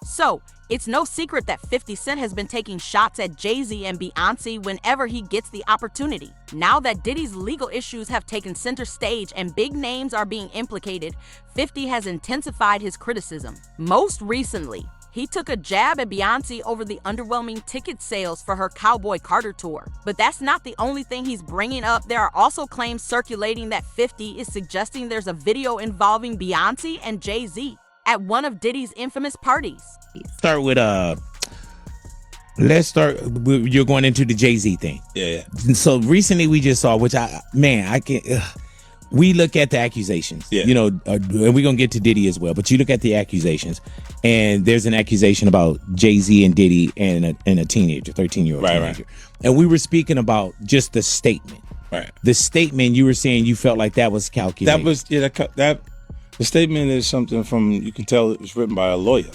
So, it's no secret that 50 Cent has been taking shots at Jay-Z and Beyonce whenever he gets the opportunity. Now that Diddy's legal issues have taken center stage and big names are being implicated, 50 has intensified his criticism. Most recently, he took a jab at Beyonce over the underwhelming ticket sales for her Cowboy Carter tour. But that's not the only thing he's bringing up. There are also claims circulating that 50 is suggesting there's a video involving Beyonce and Jay-Z at one of Diddy's infamous parties. Start with let's start. You're going into the Jay-Z thing. Yeah. So recently we just saw, which I can't. We look at the accusations, and we're gonna get to Diddy as well. But you look at the accusations, and there's an accusation about Jay-Z and Diddy and a teenager, 13-year-old teenager. Right. And we were speaking about just the statement. Right. The statement, you were saying you felt like that was calculated. That was the statement is something from, you can tell it was written by a lawyer.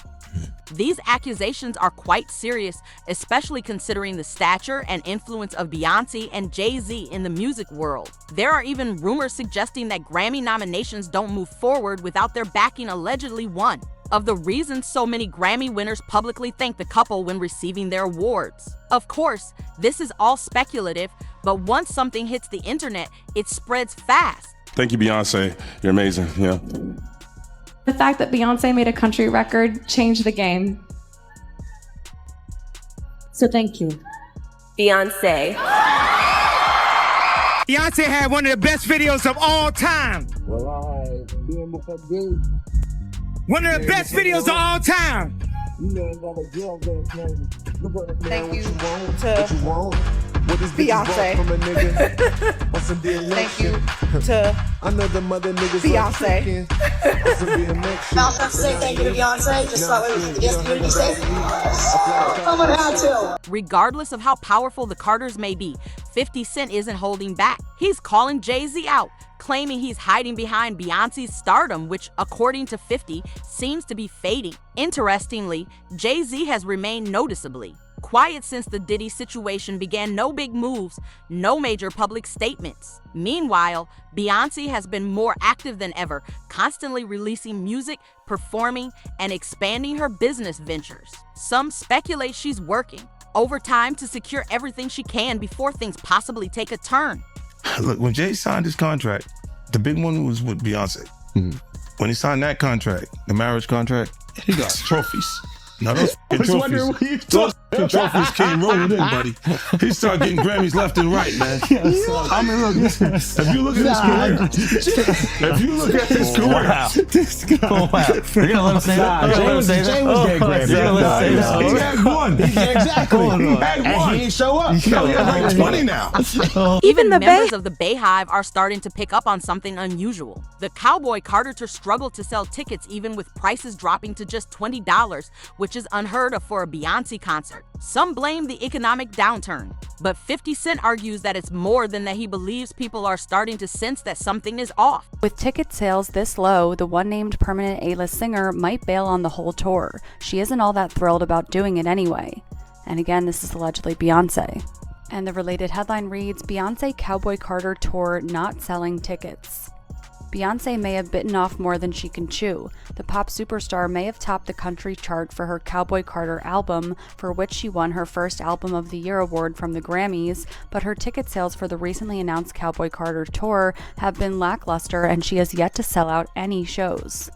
These accusations are quite serious, especially considering the stature and influence of Beyonce and Jay-Z in the music world. There are even rumors suggesting that Grammy nominations don't move forward without their backing allegedly won. Of the reasons so many Grammy winners publicly thank the couple when receiving their awards. Of course, this is all speculative, but once something hits the internet, it spreads fast. Thank you, Beyonce. You're amazing. Yeah. The fact that Beyonce made a country record changed the game. So thank you. Beyonce. Beyonce had one of the best videos of all time. One of the best videos of all time. Thank you to Beyonce. Thank you to Beyonce. I also have to say thank you to Beyonce, just so that we can community safe. Someone had to. Regardless of how powerful the Carters may be, 50 Cent isn't holding back. He's calling Jay-Z out, claiming he's hiding behind Beyonce's stardom, which, according to 50, seems to be fading. Interestingly, Jay-Z has remained noticeably quiet since the Diddy situation began. No big moves, no major public statements. Meanwhile, Beyonce has been more active than ever, constantly releasing music, performing, and expanding her business ventures. Some speculate she's working overtime to secure everything she can before things possibly take a turn. Look, when Jay signed his contract, the big one was with Beyonce. Mm-hmm. When he signed that contract, the marriage contract, he got trophies. Now those trophies, trophies came rolling in, buddy. He started getting Grammys left and right, man. I mean, look, if you look at his career, This guy. Oh, wow. You're gonna let him say that? Jay was getting Grammys. You're gonna let him say that? He had one. Exactly. He had one. And he ain't show up. He has like 20 now. Even the members of the Bayhive are starting to pick up on something unusual. The Cowboy Carter tour struggled to sell tickets even with prices dropping to just $20, which is unheard of for a Beyonce concert. Some blame the economic downturn, but 50 Cent argues that it's more than that. He believes people are starting to sense that something is off. With ticket sales this low, the one-named permanent A-list singer might bail on the whole tour. She isn't all that thrilled about doing it anyway. And again, this is allegedly Beyonce. And the related headline reads, Beyonce Cowboy Carter tour not selling tickets. Beyonce may have bitten off more than she can chew. The pop superstar may have topped the country chart for her Cowboy Carter album, for which she won her first Album of the Year award from the Grammys, but her ticket sales for the recently announced Cowboy Carter tour have been lackluster and she has yet to sell out any shows.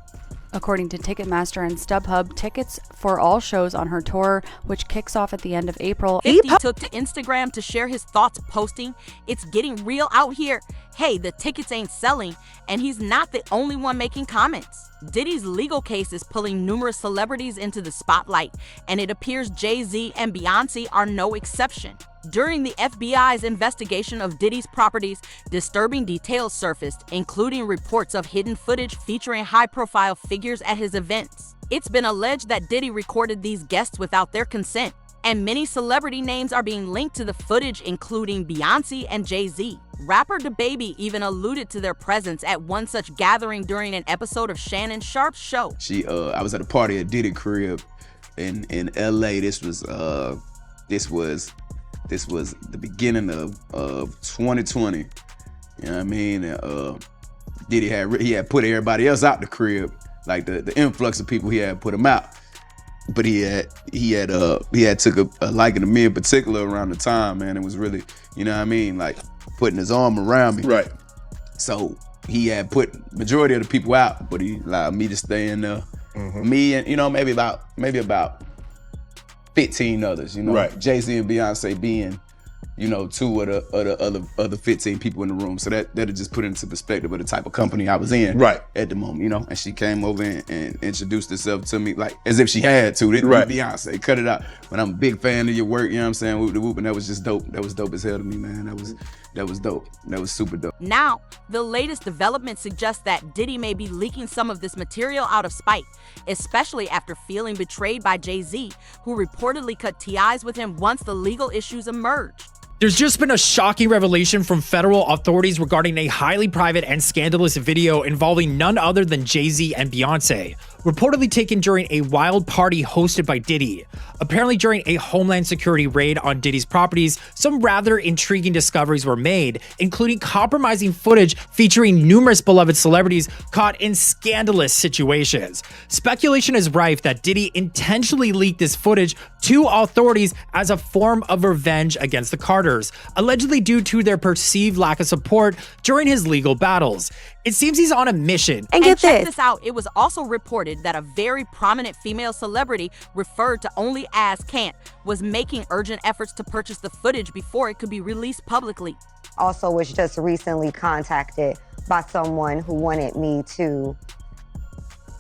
According to Ticketmaster and StubHub, tickets for all shows on her tour, which kicks off at the end of April. 50 took to Instagram to share his thoughts, posting, "It's getting real out here. Hey, the tickets ain't selling," and he's not the only one making comments. Diddy's legal case is pulling numerous celebrities into the spotlight, and it appears Jay-Z and Beyonce are no exception. During the FBI's investigation of Diddy's properties, disturbing details surfaced, including reports of hidden footage featuring high-profile figures at his events. It's been alleged that Diddy recorded these guests without their consent, and many celebrity names are being linked to the footage, including Beyonce and Jay-Z. Rapper DaBaby even alluded to their presence at one such gathering during an episode of Shannon Sharpe's show. I was at a party at Diddy crib in LA. This was the beginning of 2020. You know what I mean? Diddy had put everybody else out the crib, like the influx of people he had put them out. but he had took a liking to me in particular around the time, man. It was really, you know what I mean, like putting his arm around me. Right. So he had put majority of the people out, but he allowed me to stay in there. Me and, you know, maybe about 15 others, you know, Right. Jay-Z and Beyonce being, you know, 2 of the other 15 people in the room. So that'll just put it into perspective of the type of company I was in Right. at the moment, you know. And she came over and introduced herself to me like as if she had to. Right. Beyonce, cut it out. But I'm a big fan of your work, you know what I'm saying? Whoop the whoop, and that was just dope. That was dope as hell to me, man. That was dope. That was super dope. Now, the latest development suggests that Diddy may be leaking some of this material out of spite, especially after feeling betrayed by Jay-Z, who reportedly cut ties with him once the legal issues emerged. There's just been a shocking revelation from federal authorities regarding a highly private and scandalous video involving none other than Jay-Z and Beyonce, reportedly taken during a wild party hosted by Diddy. Apparently during a Homeland Security raid on Diddy's properties, some rather intriguing discoveries were made, including compromising footage featuring numerous beloved celebrities caught in scandalous situations. Speculation is rife that Diddy intentionally leaked this footage to authorities as a form of revenge against the Carters, allegedly due to their perceived lack of support during his legal battles. It seems he's on a mission. And check this out, it was also reported that a very prominent female celebrity referred to only as Can't was making urgent efforts to purchase the footage before it could be released publicly. Also was just recently contacted by someone who wanted me to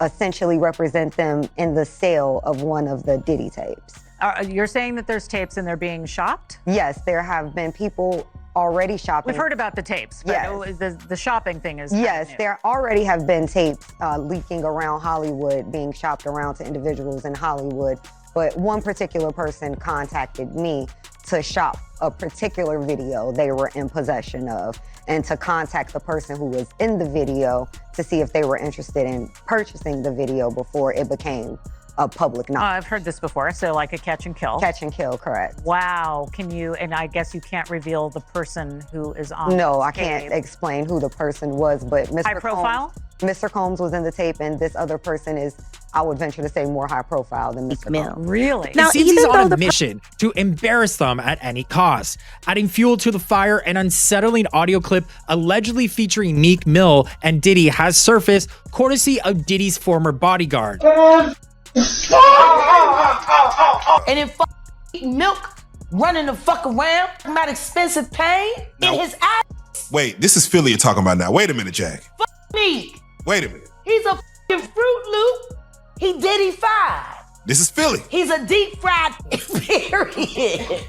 essentially represent them in the sale of one of the Diddy tapes. You're saying that there's tapes and they're being shopped? Yes, there have been people already shopping. We've heard about the tapes, but yes. The shopping thing is yes, new. there already have been tapes leaking around Hollywood, being shopped around to individuals in Hollywood. But one particular person contacted me to shop a particular video they were in possession of, and to contact the person who was in the video to see if they were interested in purchasing the video before it became a public knowledge. I've heard this before, so like a catch and kill. Catch and kill, correct. Wow, can you, and I guess you can't reveal the person who is on No, I tape. can't explain who the person was, but Mr. High profile? Mr. Combs was in the tape, and this other person is, I would venture to say, more high profile than Mr. Combs. Really? It seems he's on a mission to embarrass them at any cost, adding fuel to the fire. An unsettling audio clip allegedly featuring Meek Mill and Diddy has surfaced, courtesy of Diddy's former bodyguard. And then Milk running the fuck around, about expensive pain in his ass. Wait, this is Philly you're talking about now. Wait a minute, Jack. Meek. Wait a minute. He's a Fruit Loop. He Diddy-fied. This is Philly. He's a deep fried period.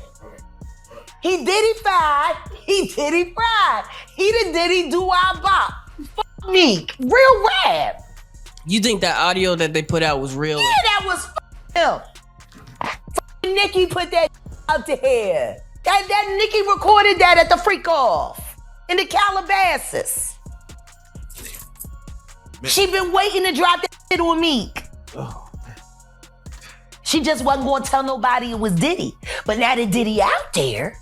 He Diddy-fied. He Diddy-fried. He the Diddy do our bop. Fuck Meek. Real rap. You think that audio that they put out was real? Yeah, that was him. Nicki put that out there. That Nicki recorded that at the freak off in the Calabasas. She been waiting to drop that shit on Meek. She just wasn't gonna tell nobody it was Diddy. But now that Diddy out there,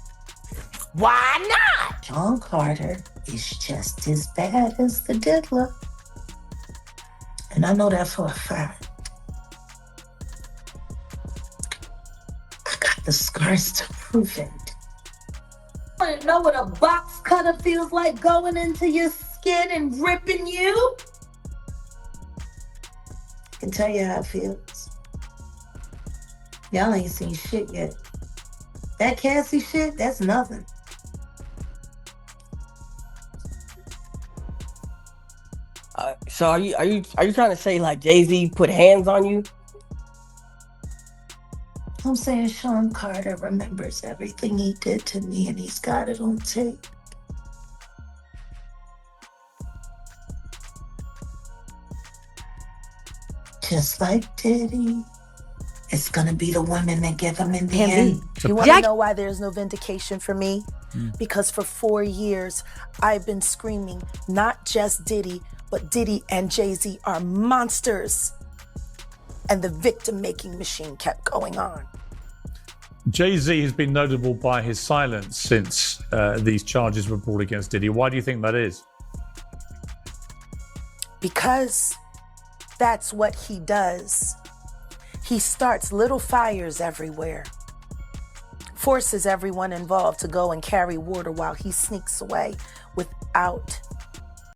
why not? John Carter is just as bad as the diddler. And I know that for a fact. I got the scars to prove it. Want to know what a box cutter feels like going into your skin and ripping you? I can tell you how it feels. Y'all ain't seen shit yet. That Cassie shit, that's nothing. So are you trying to say like Jay-Z put hands on you? I'm saying Sean Carter remembers everything he did to me and he's got it on tape. Just like Diddy. It's gonna be the women that give him in the end. You want to know why there's no vindication for me? Because for 4 years, I've been screaming, not just Diddy, but Diddy and Jay-Z are monsters. And the victim-making machine kept going on. Jay-Z has been notable by his silence since these charges were brought against Diddy. Why do you think that is? Because that's what he does. He starts little fires everywhere, forces everyone involved to go and carry water while he sneaks away without